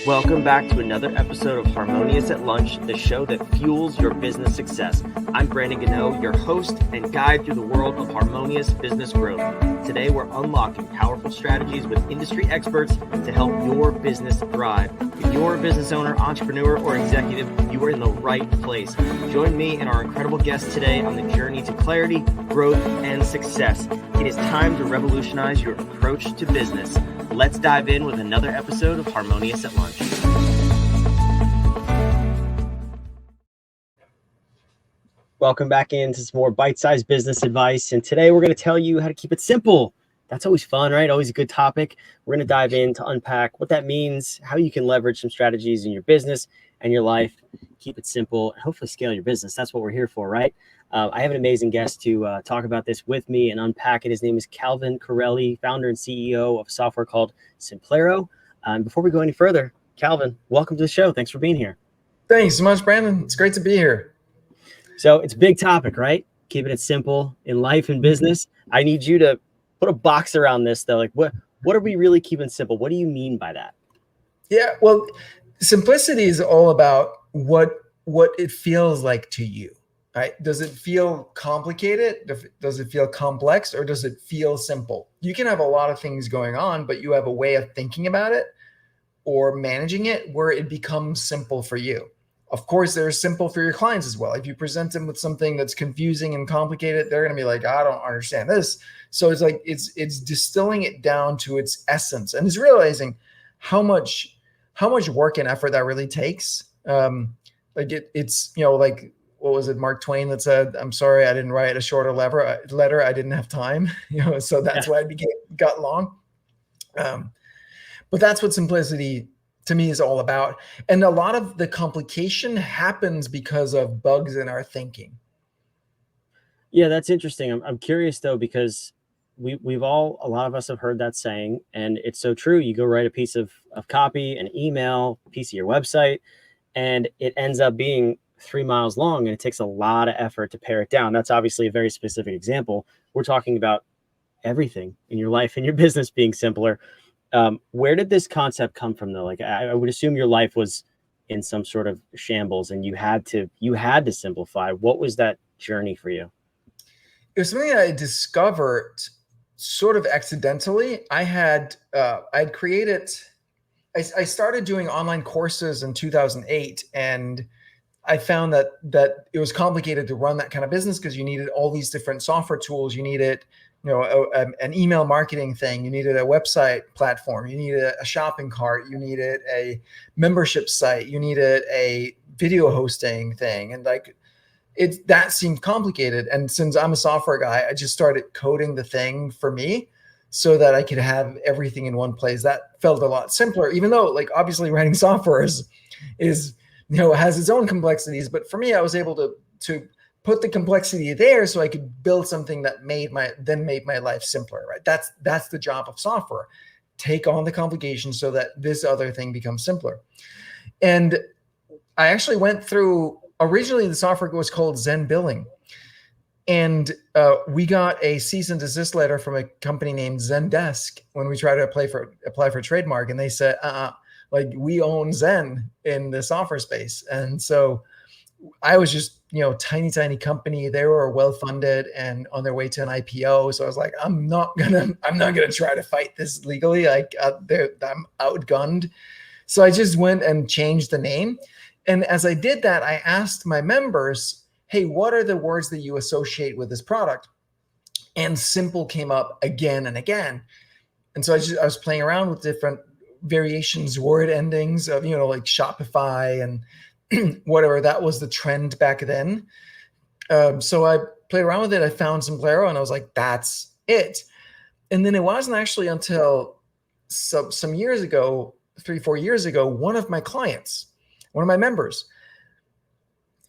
Welcome back to another episode of Harmonious at Lunch, the show that fuels your business success. I'm Brandon Gano, your host and guide through the world of harmonious business growth. Today, we're unlocking powerful strategies with industry experts to help your business thrive. If you're a business owner, entrepreneur, or executive, you are in the right place. Join me and our incredible guests today on the journey to clarity, growth, and success. It is time to revolutionize your approach to business. Let's dive in with another episode of Harmonious at Lunch. Welcome back into some more bite-sized business advice. And today we're going to tell you how to keep it simple. That's always fun, right? Always a good topic. We're going to dive in to unpack what that means, how you can leverage some strategies in your business and your life. Keep it simple and hopefully scale your business. That's what we're here for, right? I have an amazing guest to talk about this with me and unpack it. His name is Calvin Correli, founder and CEO of software called Simplero. Before we go any further, Calvin, welcome to the show. Thanks for being here. Thanks so much, Brandon. It's great to be here. So it's a big topic, right? Keeping it simple in life and business. I need you to put a box around this, though. Like, what are we really keeping simple? What do you mean by that? Yeah, well, simplicity is all about what it feels like to you, right? Does it feel complicated? Does it feel complex, or does it feel simple? You can have a lot of things going on, but you have a way of thinking about it or managing it where it becomes simple for you. Of course, they're simple for your clients as well. If you present them with something that's confusing and complicated, they're going to be like, I don't understand this. So it's like, it's distilling it down to its essence, and it's realizing how much work and effort that really takes. It's, like, what was it? Mark Twain that said, I'm sorry, I didn't write a shorter letter. I didn't have time, so that's why it got long. But that's what simplicity to me is all about. And a lot of the complication happens because of bugs in our thinking. Yeah, that's interesting. I'm curious though, because a lot of us have heard that saying, and it's so true. You go write a piece of copy, an email, a piece of your website, and it ends up being 3 miles long, and it takes a lot of effort to pare it down. That's obviously a very specific example. We're talking about everything in your life and your business being simpler. Where did this concept come from though? Like, I would assume your life was in some sort of shambles and you had to simplify. What was that journey for you? It was something I discovered sort of accidentally. I'd created, I started doing online courses in 2008, and I found that it was complicated to run that kind of business because you needed all these different software tools. You needed, an email marketing thing. You needed a website platform. You needed a shopping cart. You needed a membership site. You needed a video hosting thing. And that seemed complicated. And since I'm a software guy, I just started coding the thing for me so that I could have everything in one place. That felt a lot simpler, even though obviously writing software is has its own complexities. But for me, I was able to put the complexity there so I could build something that made my life simpler, right? That's the job of software. Take on the complications so that this other thing becomes simpler. And I actually went through, originally the software was called Zen Billing. And we got a cease and desist letter from a company named Zendesk when we tried to apply for a trademark. And they said, we own Zen in the software space. And so I was just, tiny company. They were well-funded and on their way to an IPO. So I was like, I'm not gonna try to fight this legally. I'm outgunned. So I just went and changed the name. And as I did that, I asked my members, hey, what are the words that you associate with this product? And simple came up again and again. And so I was playing around with different variations, word endings of, like Shopify and whatever. That was the trend back then. So I played around with it. I found Simplero and I was like, that's it. And then it wasn't actually until some years ago, 3-4 years ago, one of my members,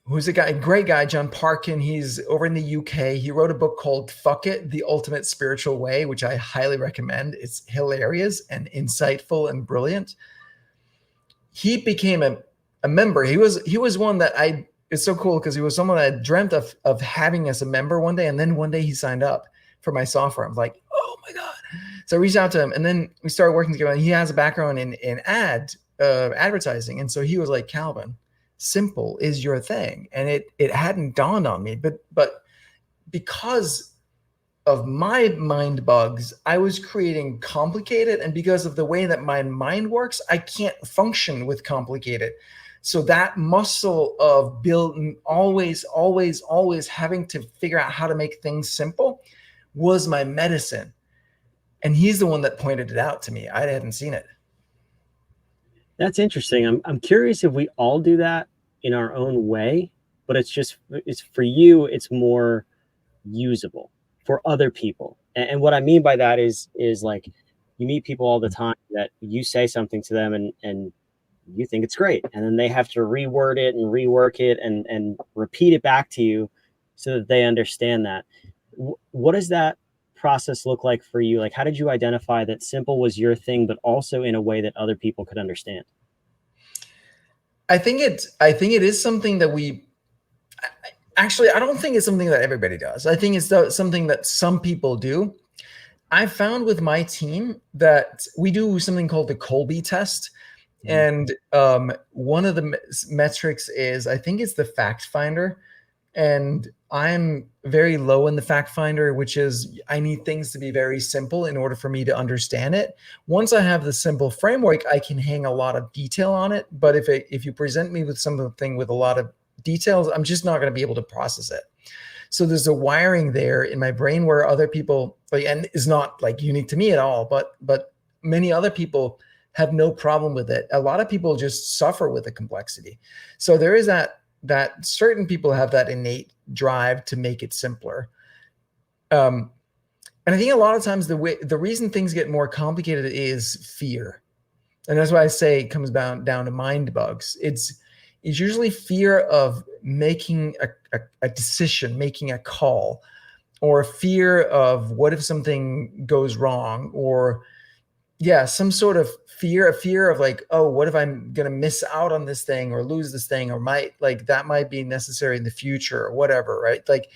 who's a great guy, John Parkin. He's over in the UK. He wrote a book called Fuck It, The Ultimate Spiritual Way, which I highly recommend. It's hilarious and insightful and brilliant. He became a member. He was one that it's so cool because he was someone I dreamt of having as a member one day. And then one day he signed up for my software. I'm like, oh my God. So I reached out to him and then we started working together. And he has a background in ad advertising. And so he was like, Calvin, simple is your thing. And it hadn't dawned on me, but because of my mind bugs, I was creating complicated. And because of the way that my mind works, I can't function with complicated. So that muscle of building, always having to figure out how to make things simple was my medicine. And he's the one that pointed it out to me. I hadn't seen it. That's interesting. I'm curious if we all do that in our own way, but it's for you, it's more usable for other people. And what I mean by that is like you meet people all the time that you say something to them and you think it's great. And then they have to reword it and rework it and repeat it back to you so that they understand that. What does that process look like for you? Like, how did you identify that simple was your thing, but also in a way that other people could understand? I think it is something that we actually, I don't think it's something that everybody does. I think it's something that some people do. I found with my team that we do something called the Colby test. And one of the metrics is, I think it's the fact finder. And I'm very low in the fact finder, which is I need things to be very simple in order for me to understand it. Once I have the simple framework, I can hang a lot of detail on it. But if you present me with something with a lot of details, I'm just not going to be able to process it. So there's a wiring there in my brain where other people, like, and is not like unique to me at all, but many other people have no problem with it. A lot of people just suffer with the complexity. So there is that certain people have that innate drive to make it simpler. And I think a lot of times the reason things get more complicated is fear. And that's why I say it comes down to mind bugs. It's usually fear of making a decision, making a call, or fear of what if something goes wrong, or some sort of a fear of like, oh, what if I'm going to miss out on this thing or lose this thing, or that might be necessary in the future or whatever, right? Like,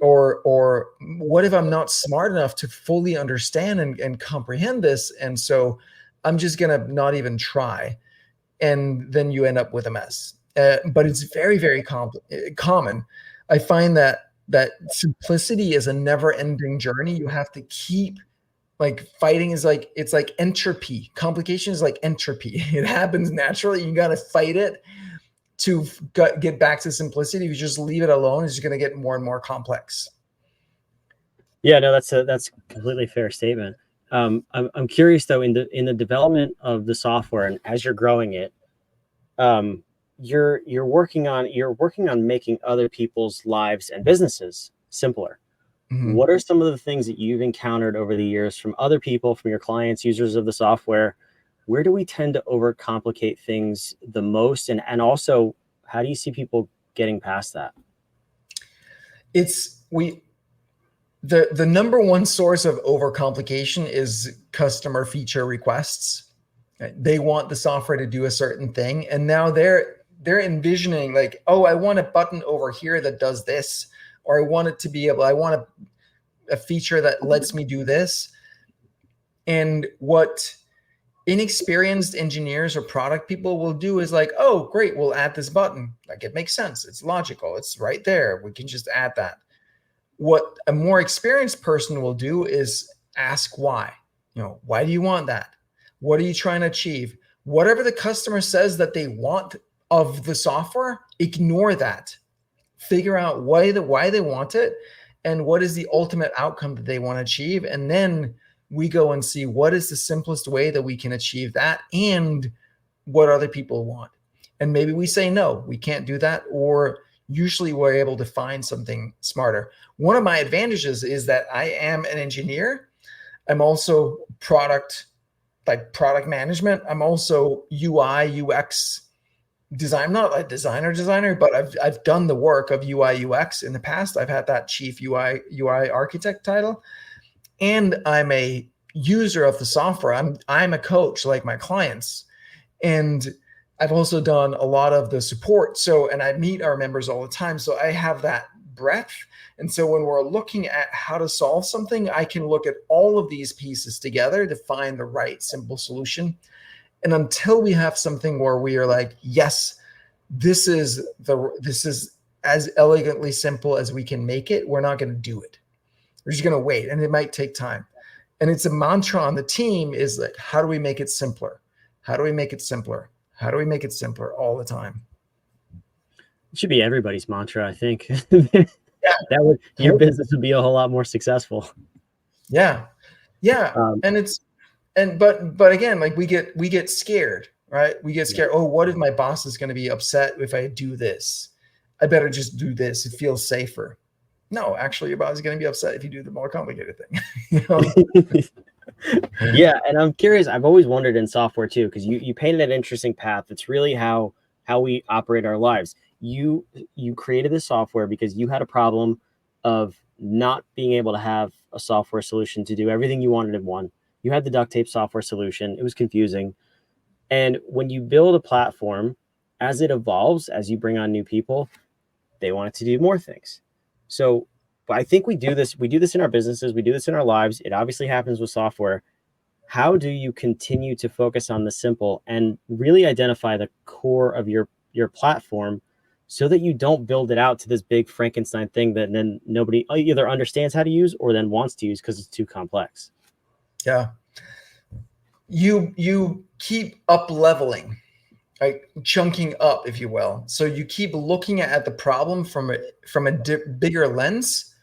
or what if I'm not smart enough to fully understand and comprehend this? And so I'm just going to not even try. And then you end up with a mess. But it's very, very common. I find that simplicity is a never ending journey. You have to keep, like, fighting is like, it's like entropy. Complication is like entropy. It happens naturally. You got to fight it to get back to simplicity. If you just leave it alone, it's just going to get more and more complex. Yeah, no, that's a completely fair statement. I'm curious though, in the development of the software and as you're growing it, you're working on making other people's lives and businesses simpler. Mm-hmm. What are some of the things that you've encountered over the years from other people, from your clients, users of the software? Where do we tend to overcomplicate things the most? And also, how do you see people getting past that? The number one source of overcomplication is customer feature requests. They want the software to do a certain thing, and now they're envisioning like, oh, I want a button over here that does this, or I want a feature that lets me do this. And what inexperienced engineers or product people will do is like, oh, great, we'll add this button. Like, it makes sense. It's logical. It's right there. We can just add that. What a more experienced person will do is ask why. Why do you want that? What are you trying to achieve? Whatever the customer says that they want of the software, ignore that. Figure out why they want it and what is the ultimate outcome that they want to achieve. And then we go and see what is the simplest way that we can achieve that and what other people want. And maybe we say, no, we can't do that. Or usually we're able to find something smarter. One of my advantages is that I am an engineer. I'm also product management. I'm also UI, UX design. I'm not a designer, but I've done the work of UI, UX in the past. I've had that chief UI architect title, and I'm a user of the software. I'm a coach like my clients, and I've also done a lot of the support. So, and I meet our members all the time. So I have that breadth. And so when we're looking at how to solve something, I can look at all of these pieces together to find the right simple solution. And until we have something where we are like, yes, this is as elegantly simple as we can make it, we're not going to do it. We're just going to wait, and it might take time. And it's a mantra on the team is like, how do we make it simpler? How do we make it simpler? How do we make it simpler all the time? It should be everybody's mantra, I think. Yeah, Your totally. business would be a whole lot more successful. Yeah, yeah. Um, But again, like we get scared, right? We get yeah. scared. Oh, what if my boss is going to be upset if I do this? I better just do this. It feels safer. No, actually, your boss is going to be upset if you do the more complicated thing. Yeah, and I'm curious. I've always wondered in software too, because you painted an interesting path. It's really how we operate our lives. You created this software because you had a problem of not being able to have a software solution to do everything you wanted in one. You had the duct tape software solution. It was confusing. And when you build a platform, as it evolves, as you bring on new people, they want it to do more things. So I think we do this in our businesses, we do this in our lives. It obviously happens with software. How do you continue to focus on the simple and really identify the core of your platform so that you don't build it out to this big Frankenstein thing that then nobody either understands how to use or then wants to use because it's too complex? Yeah. You keep up leveling, like chunking up, if you will. So you keep looking at the problem from a bigger lens,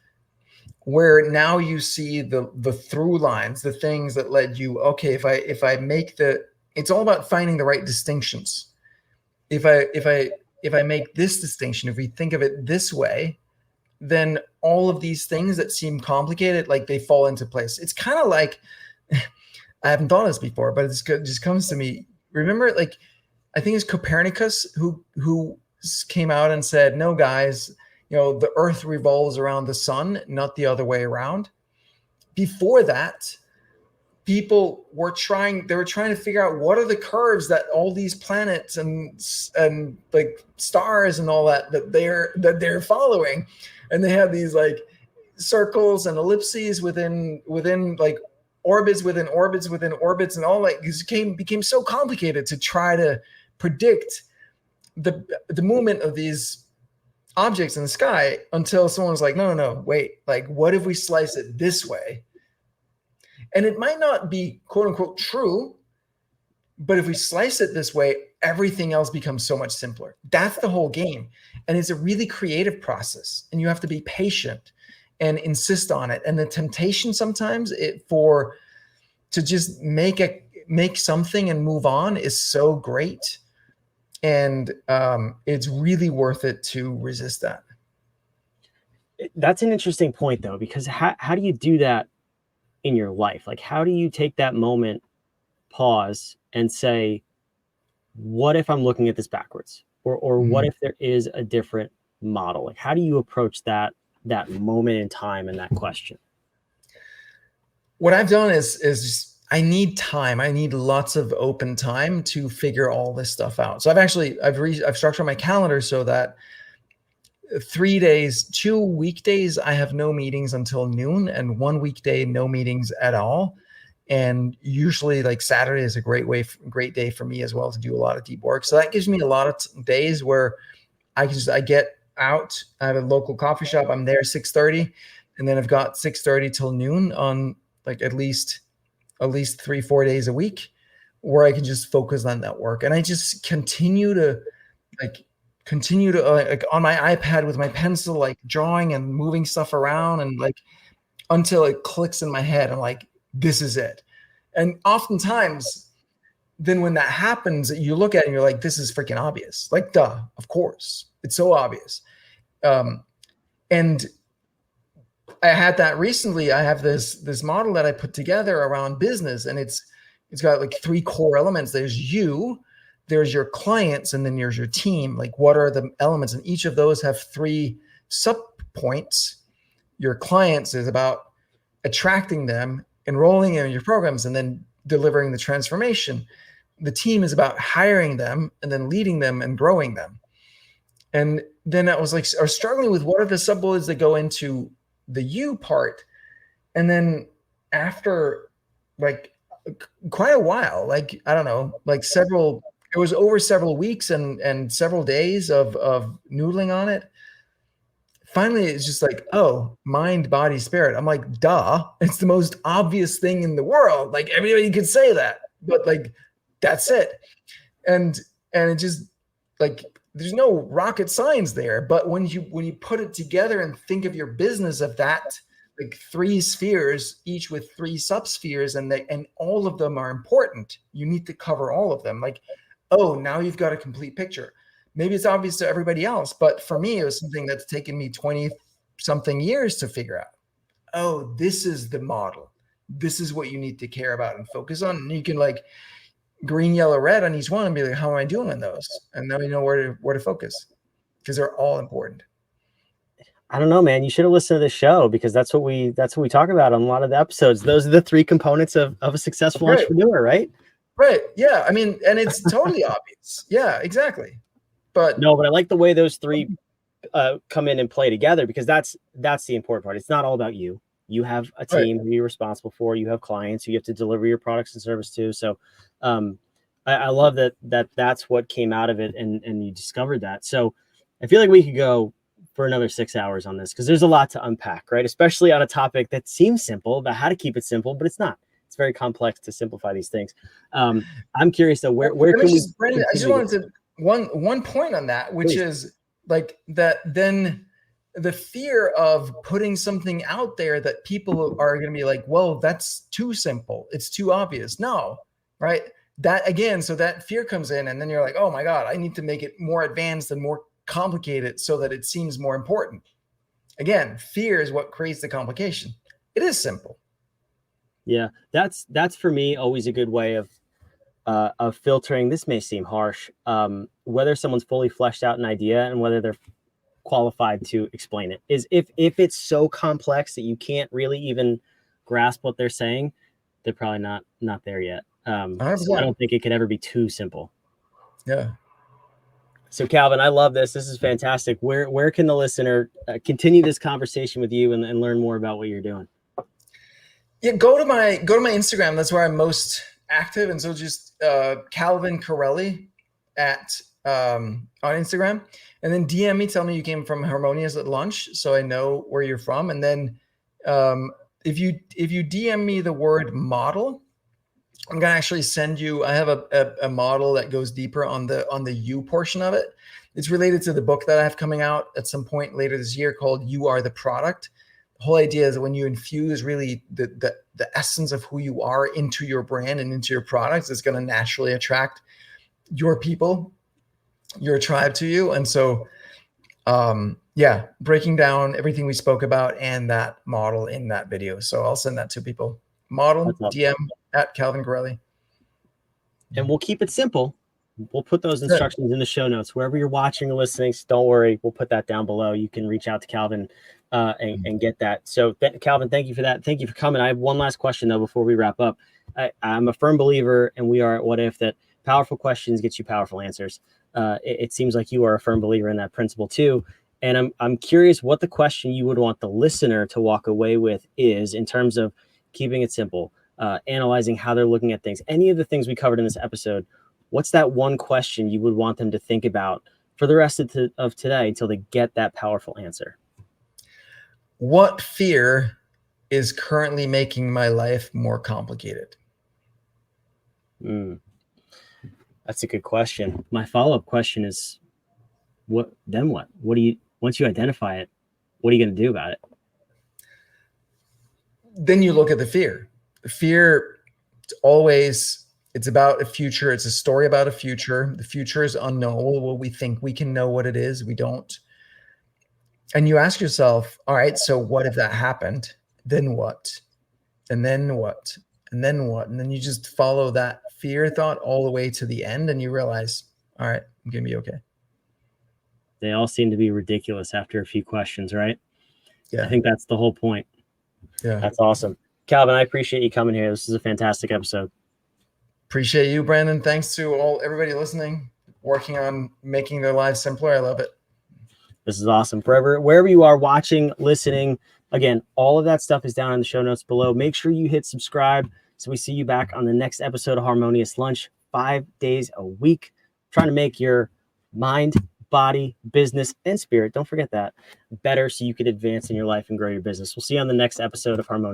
where now you see the through lines, the things that led you. Okay, if I make it's all about finding the right distinctions. If I make this distinction, if we think of it this way, then all of these things that seem complicated, like they fall into place. It's kind of like I haven't thought of this before, but it just comes to me. Remember, like I think it's Copernicus who came out and said, "No, guys, the Earth revolves around the sun, not the other way around." Before that, people were trying to figure out what are the curves that all these planets and like stars and all that they're following, and they have these like circles and ellipses within like orbits within orbits within orbits, and all like it became so complicated to try to predict the movement of these objects in the sky, until someone was like, no, wait, like what if we slice it this way? And it might not be quote unquote true, but if we slice it this way, everything else becomes so much simpler. That's the whole game. And it's a really creative process, and you have to be patient and insist on it. And the temptation sometimes to just make something and move on is so great. And it's really worth it to resist that. That's an interesting point though, because how do you do that in your life? Like, how do you take that moment, pause, and say, what if I'm looking at this backwards? Or what if there is a different model? Like, how do you approach that moment in time and that question? What I've done is I need time. I need lots of open time to figure all this stuff out. So I've structured my calendar so that 3 days, 2 weekdays, I have no meetings until noon, and one weekday, no meetings at all. And usually like Saturday is a great day for me as well to do a lot of deep work. So that gives me a lot of days where I get out. I have a local coffee shop. I'm there 6:30, and then I've got 6:30 till noon on like at least 3-4 days a week, where I can just focus on that work. And I just continue to like on my iPad with my pencil, like drawing and moving stuff around, and like until it clicks in my head. I'm like, this is it. And oftentimes then when that happens, you look at it and you're like, this is freaking obvious. Like, duh, of course. It's so obvious. And I had that recently. I have this model that I put together around business, and it's got like 3 core elements. There's you, there's your clients, and then there's your team. Like, what are the elements? And each of those have 3 sub points. Your clients is about attracting them, enrolling in your programs, and then delivering the transformation. The team is about hiring them and then leading them and growing them. And then I was struggling with what are the sub bullets that go into the you part. And then after like quite a while. Like, I don't know, like several. It was over several weeks and several days of noodling on it. Finally, it's just like, oh, mind, body, spirit. I'm like, duh. It's the most obvious thing in the world. Like everybody could say that, but like, that's it. And it just like there's no rocket science there. But when you put it together and think of your business of that, like 3 spheres, each with 3 subspheres, and all of them are important. You need to cover all of them. Like, oh, now you've got a complete picture. Maybe it's obvious to everybody else, but for me, it was something that's taken me 20 something years to figure out. Oh, this is the model. This is what you need to care about and focus on. And you can like green, yellow, red on each one and be like, how am I doing in those? And then we know where to focus because they're all important. I don't know, man. You should have listened to the show because that's what we talk about on a lot of the episodes. Those are the 3 components of a successful entrepreneur, right? Right. Yeah. I mean, and it's totally obvious. Yeah, exactly. But no, but I like the way those 3 come in and play together because that's the important part. It's not all about you. You have a team who you're responsible for. You have clients who you have to deliver your products and service to. So I love that's what came out of it and you discovered that. So I feel like we could go for another 6 hours on this because there's a lot to unpack, right? Especially on a topic that seems simple about how to keep it simple, but it's not. It's very complex to simplify these things. I'm curious though, where can we? Brandon, I just wanted to one point on that, which is like that then the fear of putting something out there that people are going to be like, well, that's too simple. It's too obvious. No, right? That again, so that fear comes in and then you're like, oh my God, I need to make it more advanced and more complicated so that it seems more important. Again, fear is what creates the complication. It is simple. Yeah, that's for me always a good way of filtering. This may seem harsh, whether someone's fully fleshed out an idea and whether they're qualified to explain it. Is if it's so complex that you can't really even grasp what they're saying, they're probably not there yet. So I don't think it could ever be too simple. Yeah. So Calvin, I love this. This is fantastic. Where can the listener continue this conversation with you and learn more about what you're doing? Yeah, go to my Instagram. That's where I'm most active. And so just Calvin Correli on Instagram, and then DM me, tell me you came from Harmonious at lunch, so I know where you're from. And then if you DM me the word model, I'm gonna actually send you. I have a model that goes deeper on the you portion of it. It's related to the book that I have coming out at some point later this year called "You Are the Product." The whole idea is that when you infuse really the essence of who you are into your brand and into your products, it's going to naturally attract your people, your tribe to you. And so, yeah, breaking down everything we spoke about and that model in that video. So I'll send that to people. Model DM at Calvin Correli. And we'll keep it simple. We'll put those instructions in the show notes. Wherever you're watching or listening, don't worry. We'll put that down below. You can reach out to Calvin and get that. So Calvin, thank you for that. Thank you for coming. I have one last question though, before we wrap up. I'm a firm believer, and we are at What If, that powerful questions get you powerful answers. It seems like you are a firm believer in that principle too. And I'm curious what the question you would want the listener to walk away with is in terms of keeping it simple, analyzing how they're looking at things. Any of the things we covered in this episode, what's that one question you would want them to think about for the rest of today until they get that powerful answer? What fear is currently making my life more complicated? That's a good question. My follow-up question is, what then? What do you, once you identify it, what are you going to do about it? Then you look at the fear. The fear, it's about a future. It's a story about a future. The future is unknowable. We think we can know what it is. We don't. And you ask yourself, all right, so what if that happened? Then what? And then what? And then what? And then you just follow that fear thought all the way to the end, and you realize, all right, I'm going to be okay. They all seem to be ridiculous after a few questions, right? Yeah. I think that's the whole point. Yeah. That's awesome. Calvin, I appreciate you coming here. This is a fantastic episode. Appreciate you, Brandon. Thanks to everybody listening, working on making their lives simpler. I love it. This is awesome. Wherever you are watching, listening, again, all of that stuff is down in the show notes below. Make sure you hit subscribe So we see you back on the next episode of Harmonious Lunch, 5 days a week, trying to make your mind, body, business, and spirit, don't forget that, better so you can advance in your life and grow your business. We'll see you on the next episode of Harmonious.